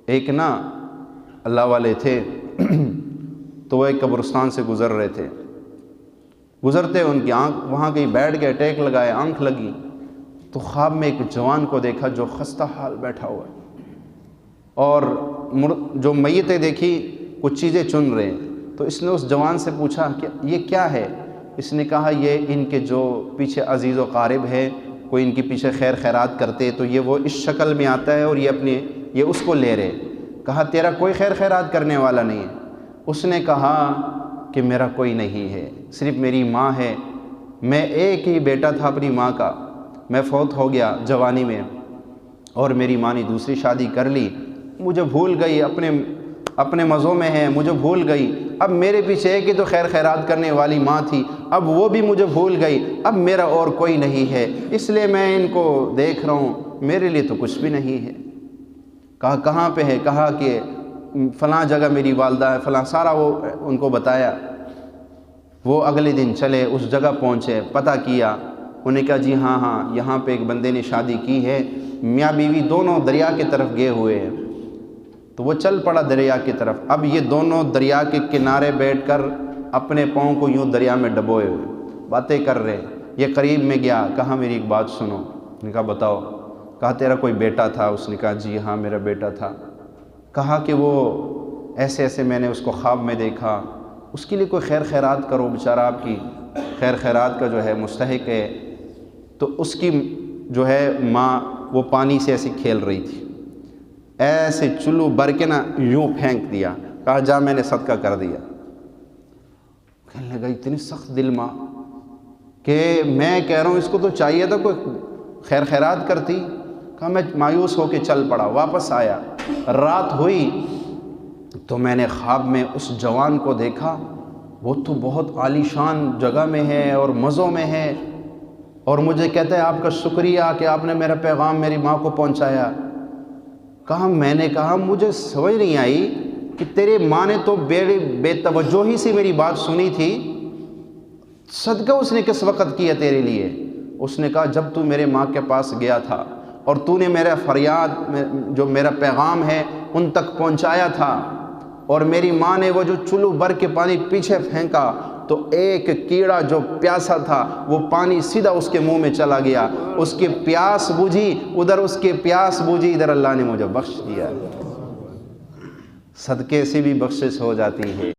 ایک نا اللہ والے تھے تو وہ ایک قبرستان سے گزر رہے تھے، گزرتے ان کی آنکھ وہاں کہیں بیٹھ گئے، ٹیک لگائے، آنکھ لگی تو خواب میں ایک جوان کو دیکھا جو خستہ حال بیٹھا ہوا ہے، اور جو میتیں دیکھی کچھ چیزیں چن رہے ہیں۔ تو اس نے اس جوان سے پوچھا کہ یہ کیا ہے؟ اس نے کہا یہ ان کے جو پیچھے عزیز و قارب ہے، کوئی ان کے پیچھے خیر خیرات کرتے تو یہ وہ اس شکل میں آتا ہے اور یہ اس کو لے رہے۔ کہا تیرا کوئی خیر خیرات کرنے والا نہیں ہے؟ اس نے کہا کہ میرا کوئی نہیں ہے، صرف میری ماں ہے، میں ایک ہی بیٹا تھا اپنی ماں کا، میں فوت ہو گیا جوانی میں، اور میری ماں نے دوسری شادی کر لی، مجھے بھول گئی، اپنے مزوں میں ہے، مجھے بھول گئی، اب میرے پیچھے ایک ہی تو خیر خیرات کرنے والی ماں تھی، اب وہ بھی مجھے بھول گئی، اب میرا اور کوئی نہیں ہے، اس لیے میں ان کو دیکھ رہا ہوں، میرے لیے تو کچھ بھی نہیں ہے۔ کہا کہاں پہ ہے؟ کہا کہ فلاں جگہ میری والدہ ہے، فلاں، سارا وہ ان کو بتایا۔ وہ اگلے دن چلے، اس جگہ پہنچے، پتہ کیا، انہوں نے کہا جی ہاں یہاں پہ ایک بندے نے شادی کی ہے، میاں بیوی دونوں دریا کی طرف گئے ہوئے ہیں۔ تو وہ چل پڑا دریا کی طرف، اب یہ دونوں دریا کے کنارے بیٹھ کر اپنے پاؤں کو یوں دریا میں ڈبوئے ہوئے باتیں کر رہے۔ یہ قریب میں گیا، کہا میری ایک بات سنو۔ نے کہا بتاؤ۔ کہا تیرا کوئی بیٹا تھا؟ اس نے کہا جی ہاں میرا بیٹا تھا۔ کہا کہ وہ ایسے ایسے میں نے اس کو خواب میں دیکھا، اس کے لیے کوئی خیر خیرات کرو، بیچارہ آپ کی خیر خیرات کا جو ہے مستحق ہے۔ تو اس کی جو ہے ماں وہ پانی سے ایسی کھیل رہی تھی، ایسے چلو بھر کے نا یوں پھینک دیا، کہا جا میں نے صدقہ کر دیا۔ کہنے لگا اتنی سخت دل ماں کہ میں کہہ رہا ہوں اس کو تو چاہیے تھا کوئی خیر خیرات کرتی۔ کہا میں مایوس ہو کے چل پڑا، واپس آیا، رات ہوئی تو میں نے خواب میں اس جوان کو دیکھا، وہ تو بہت عالی شان جگہ میں ہے اور مزوں میں ہے، اور مجھے کہتا ہے آپ کا شکریہ کہ آپ نے میرا پیغام میری ماں کو پہنچایا۔ کہا میں نے کہا مجھے سمجھ نہیں آئی کہ تیرے ماں نے تو بے توجہی سے میری بات سنی تھی، صدقہ اس نے کس وقت کیا تیرے لیے؟ اس نے کہا جب تو میرے ماں کے پاس گیا تھا اور تو نے میرا فریاد جو میرا پیغام ہے ان تک پہنچایا تھا، اور میری ماں نے وہ جو چلو بھر کے پانی پیچھے پھینکا تو ایک کیڑا جو پیاسا تھا وہ پانی سیدھا اس کے منہ میں چلا گیا، اس کی پیاس بجھی، ادھر اس کی پیاس بجھی، ادھر اللہ نے مجھے بخش دیا۔ صدقے سے بھی بخشش ہو جاتی ہے۔